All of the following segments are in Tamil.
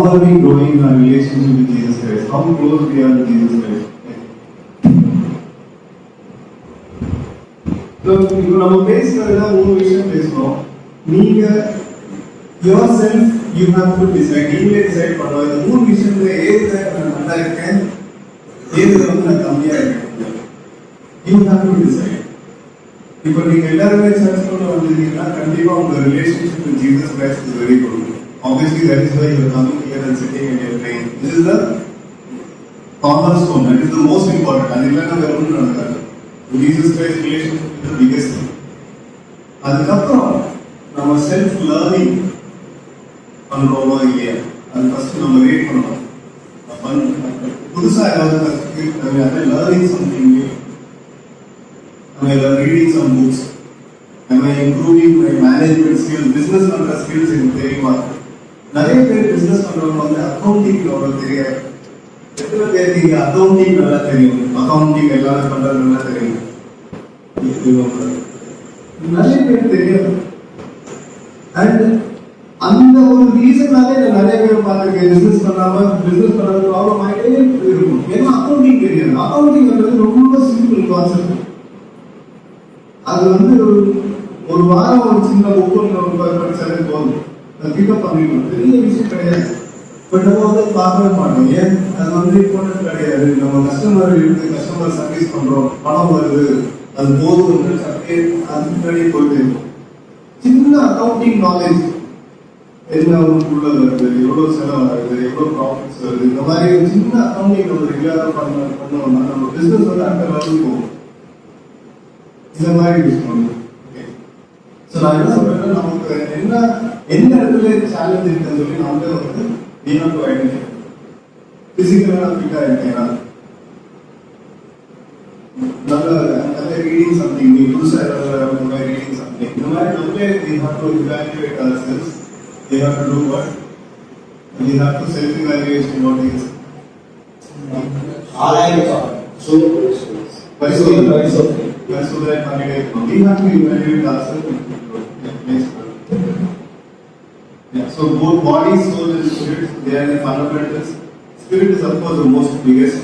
are we growing in our relationship with Jesus Christ? How close we are to Jesus Christ? So, நம்ம பேசுறதுல ஒரு விஷயம் பேசுறோம். நீங்க yourself you have to decide. நீங்களே டிசைட் பண்ணணும். இந்த மூணு விஷயத்துல ஏதுல நான் நல்லா இருக்கேன், ஏதுல நான் கம்மியா இருக்கேன். You have to decide. இப்போ நீங்க எல்லாருமே சர்ச் பண்ண வந்திருக்கீங்கன்னா கண்டிப்பா உங்க relationship with Jesus Christ is very good. Obviously that is why you are coming here and sitting and you are praying. This is the cornerstone. That is the most important. அது இல்லைன்னா வேற ஒன்றும் நடக்காது. Jesus Christ relationship is the biggest thing. அதுக்கப்புறம் நம்ம செல்ஃப் லேர்னிங் பண்றோமா இல்லையா அது ஃபர்ஸ்ட் நம்ம வெயிட் பண்ணணும். புதுசா ஏதாவது கற்றுக்கிட்டு learning something new. Am I reading some books? Am I improving my management skills, business பண்ற skills எனக்கு தெரியுமா? நிறைய பேர் பிசினஸ் பண்றவங்க வந்து அக்கௌண்டிங் அவ்வளவு தெரியாது. எத்தனை பேருக்கு இங்க அக்கௌண்டிங் நல்லா தெரியும்? அக்கௌண்டிங் எல்லாரும் பண்றது நல்லா தெரியும். நிறைய பேர் தெரியாது. அண்ட் அந்த ஒரு ரீசனாலே நிறைய பேர் பார்த்துருக்கேன் பிசினஸ் பண்ணாம பிசினஸ் பண்றது ப்ராப்ளம் ஆகிட்டே இருக்கும். ஏன்னா அக்கௌண்டிங் தெரியாது. அக்கௌண்டிங் ரொம்ப சிம்பிள் கான்செப்ட். அது வந்து ஒரு வாரம் ஒரு சின்ன புக்கு படிச்சாலே போதும், பிக்கப் பண்ணிடணும். பெரிய விஷயம் கிடையாது. பட் நம்ம வந்து பார்க்கவே மாட்டோம். ஏன் அது வந்து இம்பார்ட்டன்ட் கிடையாது. நம்ம கஸ்டமர் இருக்கு, கஸ்டமர் சர்வீஸ் பண்றோம், பணம் வருது, அது போதும், அது முன்னாடி போயிட்டு இருக்கும். சின்ன அக்கௌண்டிங் நாலேஜ் என்ன உள்ள வருது, எவ்வளவு செலவு ஆகுது, எவ்வளவு ப்ராஃபிட்ஸ் வருது, இந்த மாதிரி ஒரு சின்ன அக்கௌண்டிங் நம்ம ரெகுலரா பண்ணோம்னா நம்ம பிசினஸ் வந்து அந்த லெவலுக்கு போகும். இந்த மாதிரி யூஸ் பண்ணுவோம். ஸோ நான் என்ன சொல்றேன்னா நமக்கு எந்த இடத்துல சேலஞ்ச் இருக்குன்னு சொல்லி நம்மளே வந்து வீணா போயிடுங்க. பிசிக்கலா ஃபிட்டா இருக்கேன்னா நல்ல ரீடிங் சம்திங், நீ புதுசா ரீடிங் சம்திங், இந்த மாதிரி நம்மளே we have to evaluate ourselves. We have to do what? We have to self-evaluation what is. So that we have to evaluate ourselves. So both body, soul and spirit, they are the fundamentals. Spirit is of course the most biggest.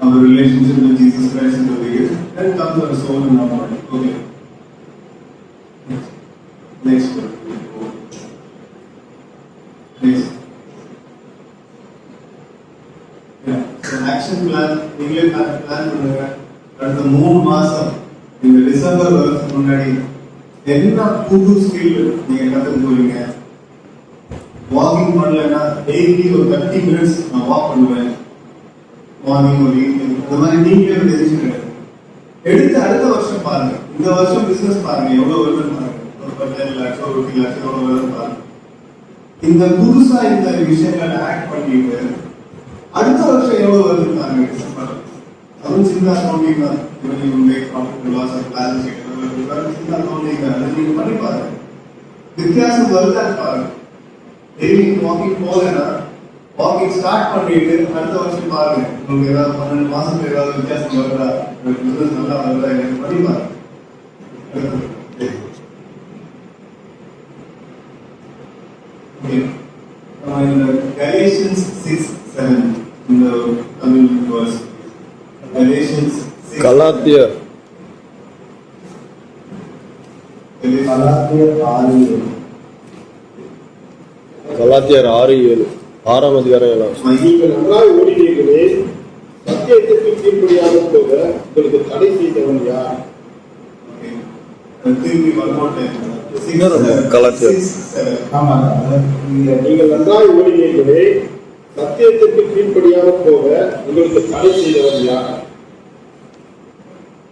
Our relationship with Jesus Christ is the biggest. Then comes our soul and our body. Okay. Next one. Next. Yeah. So action plan. நீங்களே plan பண்ணுங்க. அடுத்த 3 மாசம் இந்த டிசம்பர் வரதுக்கு முன்னாடி என்ன புது ஸ்கில் நீங்க கத்துக்க போறீங்க? வாக்கிங் பண்ணலன்னா டெய்லி ஒரு 30 மினிட்ஸ் நான் வாக் பண்ணுவேன். மார்னிங் ஒரு ஈவினிங் இந்த மாதிரி நீங்களே டெசிஷன் எடுத்து அடுத்த வருஷம் பாருங்க. இந்த வருஷம் பிசினஸ் பாருங்க எவ்வளவு வருதுன்னு பாருங்க. ஒரு 10 லட்சம் ஒரு 20 லட்சம் எவ்வளவு வருதுன்னு பாருங்க. இந்த புதுசா இந்த விஷயங்களை ஆக்ட் பண்ணிட்டு அடுத்த வருஷம் எவ்வளவு வருதுன்னு பாருங்க. டிசம்பர் அதுவும் சின்ன அக்கௌண்டிங் தான். சின்ன அக்கௌண்டிங் தான். நீங்க பண்ணி பாருங்க, வித்தியாசம் வருதான்னு பாருங்க. டெய்லி வாக்கிங் போகலன்னா வாக்கிங் ஸ்டார்ட் பண்ணிட்டு அடுத்த வருஷம் பாருங்க உங்களுக்கு ஏதாவது 12 மாசத்துல ஏதாவது வித்தியாசம் வருதா, பிசினஸ் நல்லா வருதா எனக்கு பண்ணி பாருங்க. இந்த Galatians 6:7 இந்த தமிழ் verse. Galatians 6. கலாத்தியர் 6:7 6ஆம் அதிகாரம் 7. நீங்கள் நன்றாய் ஓடினீர்களே, சத்தியத்திற்கு கீழ்ப்படியாமல் போக உங்களுக்கு தடை செய்தவன் யார்? நீங்கள் நன்றாய் ஓடினீர்களே, சத்தியத்திற்கு கீழ்ப்படியாமல் போக உங்களுக்கு தடை செய்தவன் யார்?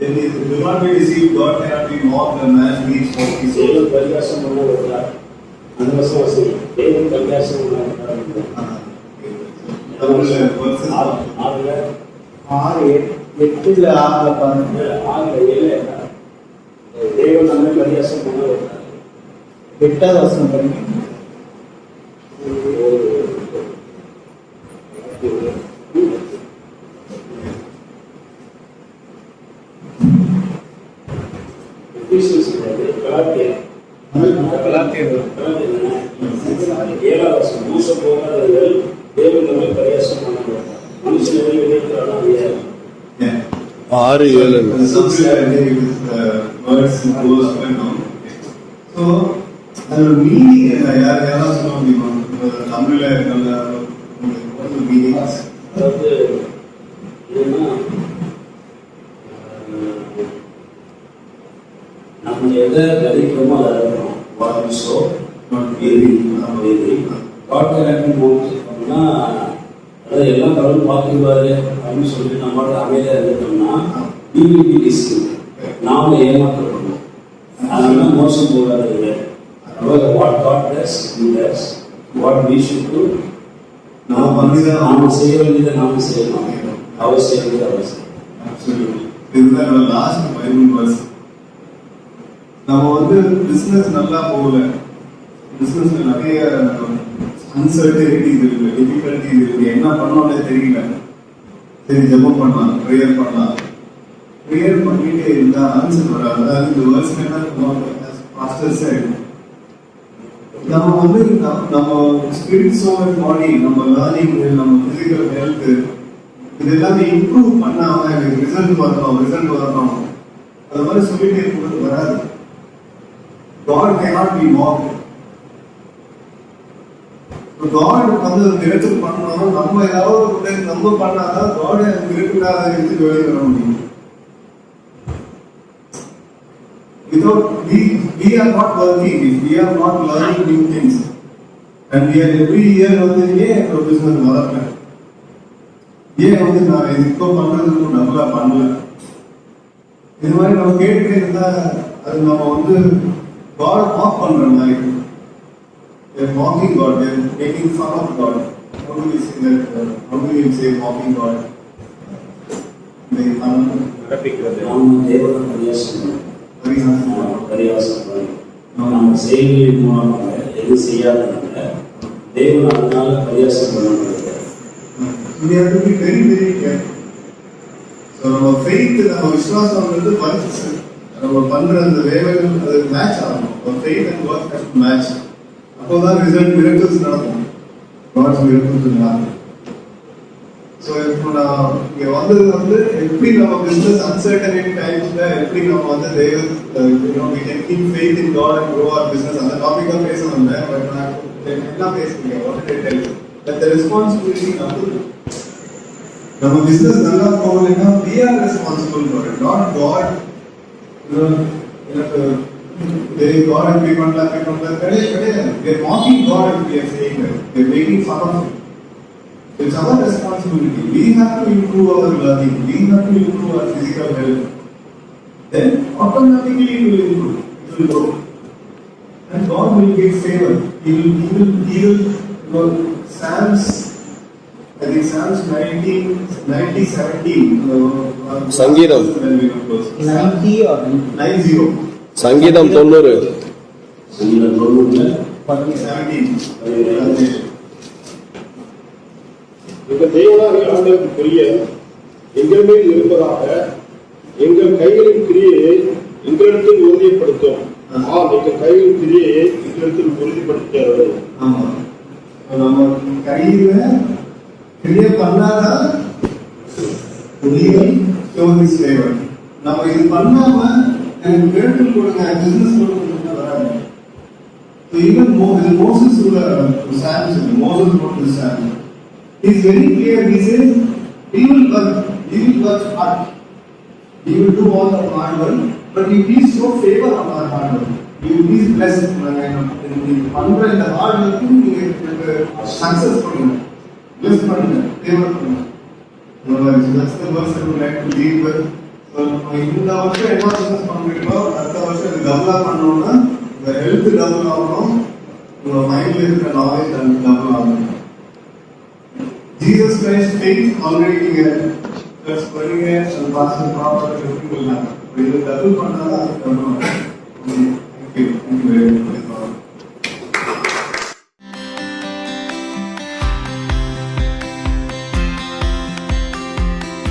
Then he do not be deceived. God cannot be mocked. The man needs what he says. தேவன் பரிகாசம் பண்ணார். அந்த வசனம் வசதி தேவன் பரிகாசம் பண்ணார். 6:8 தேவன் நம்மை பரிகாசம் பண்ணார். 8வது வசனம் படிங்க. கலாத்தியர் 7 மோசம் போகாதவர்கள் தேவன் நம்மை பிரயாசமானவர். மனுஷன் எதை விதைக்கிறானோ அதை Yeah. 6-7 So, அதோட மீனிங் என்ன? யாராவது சொல்ல முடியுமா? தமிழ்ல நல்ல மீனிங்ஸ். அதாவது என்னன்னா நம்ம எதை விதைக்கிறோமோ அதை அறுக்கிறோம். வாட் சோ அப்படின்னா அதாவது எல்லாம் கடவுள் பார்த்துருவாரு அப்படின்னு சொல்லிட்டு நம்ம அமைதியாக இருந்துட்டோம்னா நாம ஏமாற்றப்படணும். அதனால மோசம் போகாது. What god does he does, what we should do நாம செய்ய வேண்டியதை நாம செய்யணும், அவர் செய்ய வேண்டியது அவர் செய்யணும். இதுதான் லாஸ்ட் பைபிள் வர்ஸ். நம்ம பிசினஸ் நல்லா போகல, பிசினஸ்ல நிறைய அன்சர்டனிட்டிஸ் இருக்கு, டிஃபிகல்டிஸ் இருக்கு, என்ன பண்ணோம்னே தெரியல. சரி, ஜெபம் பண்ணலாம், ப்ரேயர் பண்ணலாம். ப்ரேயர் பண்ணிட்டு இருந்தா ஆன்சர் வராது. அதாவது இந்த வேர்ஸ் என்ன பாஸ்டர் சார், நம்ம நம்ம ஸ்பிரிட் சோல் பாடி, நம்ம லேர்னிங், நம்ம பிசிக்கல் ஹெல்த், இது எல்லாமே இம்ப்ரூவ் பண்ணாம எனக்கு ரிசல்ட் வரணும் அது மாதிரி சொல்லிட்டே இருக்கிறது வராது. God cannot be mocked. God மிரட்டல் பண்ணணும், நம்ம ஏதாவது நம்ம பண்ணாதான் God மிரட்டலாக இருந்து வெளியே வர முடியும். Without we are not working, if we are not learning new things, and we are every year ஏன் பிசினஸ் வளரல, ஏன் நான் இது இப்போ பண்றதுக்கு நல்லா பண்ணல, இது மாதிரி நம்ம கேட்டுட்டே இருந்தா அது நம்ம God mock பண்ற மாதிரி. They are mocking God, they are making fun of God. How do we say that? How do we say mocking God? நாம் தேவனை பரியாசம் நம்ம செய்கையின் மூலமாக எது செய்யாதனால தேவன் அதனால பரியாசம் பண்ண முடியாது. We have to be very, very careful. So நம்ம faith, நம்ம விசுவாசம் நம்ம பண்ற அந்த வேலைகள் அது மேட்ச் ஆகணும். ஒரு faith and work has to match. அப்போதான் ரிசல்ட் மிரக்கிள்ஸ் நடக்கும். God's miracles will happen. So இப்போ நான் இங்க வந்தது எப்படி நம்ம பிசினஸ் அன்சர்டனிட்டி டைம்ஸ்ல எப்படி நம்ம we can keep faith in God and grow our business. அந்த டாபிக்கா பேச வந்தேன். பட் நான் என்ன பேசுறீங்க? What did I tell you? That the responsibility நம்ம பிசினஸ் நல்லா போகலைன்னா we are responsible for it, not God. God இப்படி பண்ணலாம் கிடையாது. We are mocking God if we are saying that. We are making fun of Him. It's our responsibility. We have to improve our learning. We have to improve our physical health. Then automatically it will improve. It will grow. And God will give favor. He will Psalms, I think Psalms 90:17. சங்கீதம் 90 or 90. சங்கீதம் 90 17. எங்கள் தேவனாகிய ஆண்டவருக்கு பிரிய எங்கள் மேல் இருப்பதாக எங்கள் கைகளின் கிரியையை எங்களிடத்தில் உறுதிப்படுத்தும். எங்கள் கைகளின் கிரியையை எங்களிடத்தில் உறுதிப்படுத்துகிறது. ஆமா, நம்ம கையில கிரியை பண்ணாதான் நம்ம இது பண்ணாம எனக்கு மிரட்டல் கொடுங்க, பிசினஸ் கொடுங்க வராது. Even Moses wrote the Psalms. He is very clear. He says, we will work hard. We will do all the hard work, but you please show favor on our hard work. You please bless it. In the hard work, you success பண்ணுங்க, bless பண்ணுங்க, favor பண்ணுங்க. That's the verse I would like to leave with. So, இந்த வருஷம் என்ன பிசினஸ் பண்றீங்களோ அடுத்த வருஷம் இது டபுளா பண்ணணும்னா இந்த ஹெல்த் டபுள் ஆகணும், உங்க மைண்ட்ல இருக்கிற நாலேஜ் டபுள் ஆகணும். Jesus Christ faith already நீங்க ப்ளஸ் பண்ணுங்க, அந்த பாஸ்டர் ப்ராப்பரா இருக்குங்களா, இது டபுள் பண்ணாதான் அது பண்ணுவாங்க. Thank you very much.